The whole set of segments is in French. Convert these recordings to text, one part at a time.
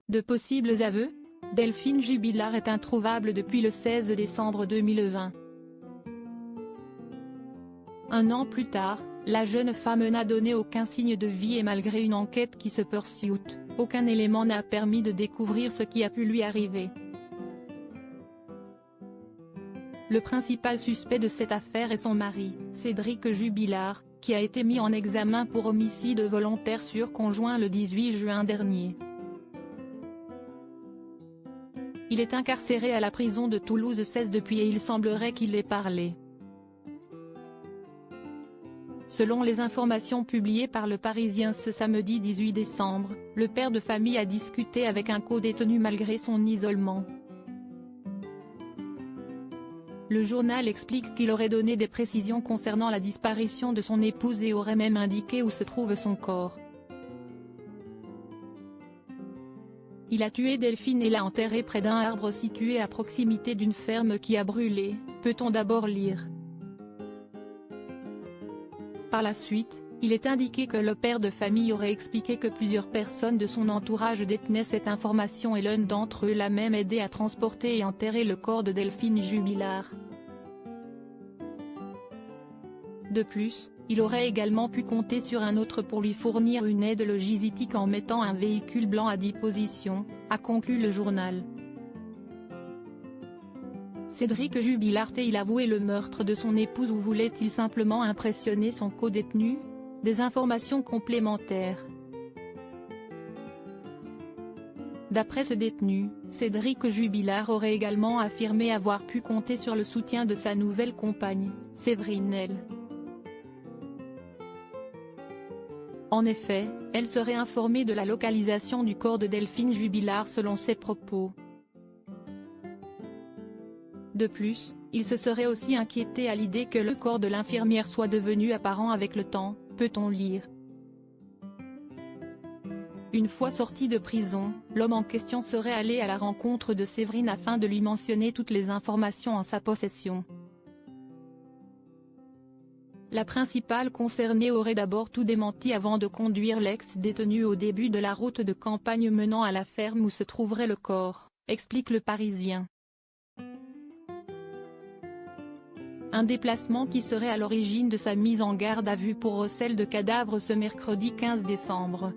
De possibles aveux? Delphine Jubilard est introuvable depuis le 16 décembre 2020. Un an plus tard, la jeune femme n'a donné aucun signe de vie et malgré une enquête qui se poursuit, aucun élément n'a permis de découvrir ce qui a pu lui arriver. Le principal suspect de cette affaire est son mari, Cédric Jubilard, qui a été mis en examen pour homicide volontaire sur conjoint le 18 juin dernier. Il est incarcéré à la prison de Toulouse 16 depuis et il semblerait qu'il ait parlé. Selon les informations publiées par Le Parisien ce samedi 18 décembre, le père de famille a discuté avec un co-détenu malgré son isolement. Le journal explique qu'il aurait donné des précisions concernant la disparition de son épouse et aurait même indiqué où se trouve son corps. Il a tué Delphine et l'a enterrée près d'un arbre situé à proximité d'une ferme qui a brûlé, peut-on d'abord lire. Par la suite, il est indiqué que le père de famille aurait expliqué que plusieurs personnes de son entourage détenaient cette information et l'un d'entre eux l'a même aidé à transporter et enterrer le corps de Delphine Jubilard. De plus, il aurait également pu compter sur un autre pour lui fournir une aide logistique en mettant un véhicule blanc à disposition, a conclu le journal. Cédric Jubilard a-t-il avoué le meurtre de son épouse ou voulait-il simplement impressionner son co-détenu? Des informations complémentaires. D'après ce détenu, Cédric Jubilard aurait également affirmé avoir pu compter sur le soutien de sa nouvelle compagne, Séverine L. En effet, elle serait informée de la localisation du corps de Delphine Jubilard selon ses propos. De plus, il se serait aussi inquiété à l'idée que le corps de l'infirmière soit devenu apparent avec le temps, peut-on lire. Une fois sorti de prison, l'homme en question serait allé à la rencontre de Séverine afin de lui mentionner toutes les informations en sa possession. La principale concernée aurait d'abord tout démenti avant de conduire l'ex-détenu au début de la route de campagne menant à la ferme où se trouverait le corps, explique Le Parisien. Un déplacement qui serait à l'origine de sa mise en garde à vue pour recel de cadavres ce mercredi 15 décembre.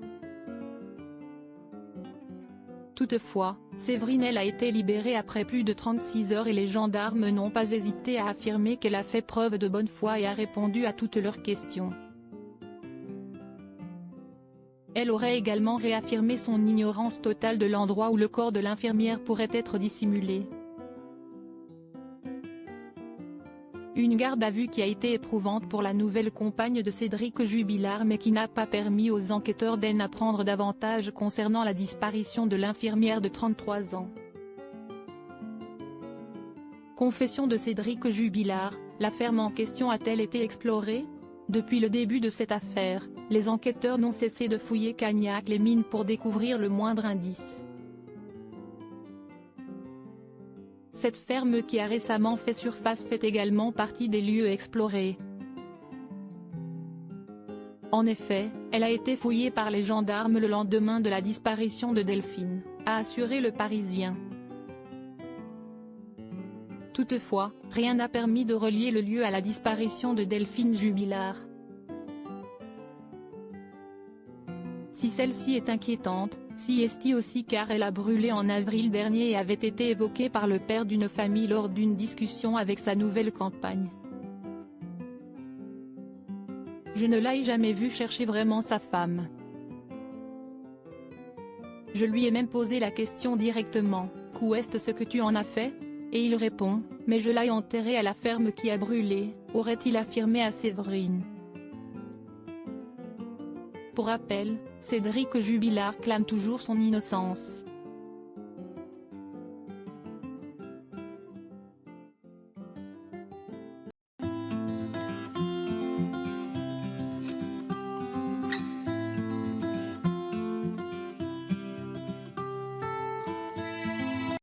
Toutefois, Séverine L a été libérée après plus de 36 heures et les gendarmes n'ont pas hésité à affirmer qu'elle a fait preuve de bonne foi et a répondu à toutes leurs questions. Elle aurait également réaffirmé son ignorance totale de l'endroit où le corps de l'infirmière pourrait être dissimulé. Une garde à vue qui a été éprouvante pour la nouvelle compagne de Cédric Jubilard mais qui n'a pas permis aux enquêteurs d'en apprendre davantage concernant la disparition de l'infirmière de 33 ans. Confession de Cédric Jubilard, la ferme en question a-t-elle été explorée? Depuis le début de cette affaire, les enquêteurs n'ont cessé de fouiller Cagnac les mines pour découvrir le moindre indice. Cette ferme qui a récemment fait surface fait également partie des lieux explorés. En effet, elle a été fouillée par les gendarmes le lendemain de la disparition de Delphine, a assuré Le Parisien. Toutefois, rien n'a permis de relier le lieu à la disparition de Delphine Jubilard. Si celle-ci est inquiétante, si est-il aussi car elle a brûlé en avril dernier et avait été évoquée par le père d'une famille lors d'une discussion avec sa nouvelle compagne. Je ne l'ai jamais vu chercher vraiment sa femme. Je lui ai même posé la question directement, qu'où est-ce ce que tu en as fait? Et il répond, mais je l'ai enterré à la ferme qui a brûlé, aurait-il affirmé à Séverine. Pour rappel, Cédric Jubilard clame toujours son innocence.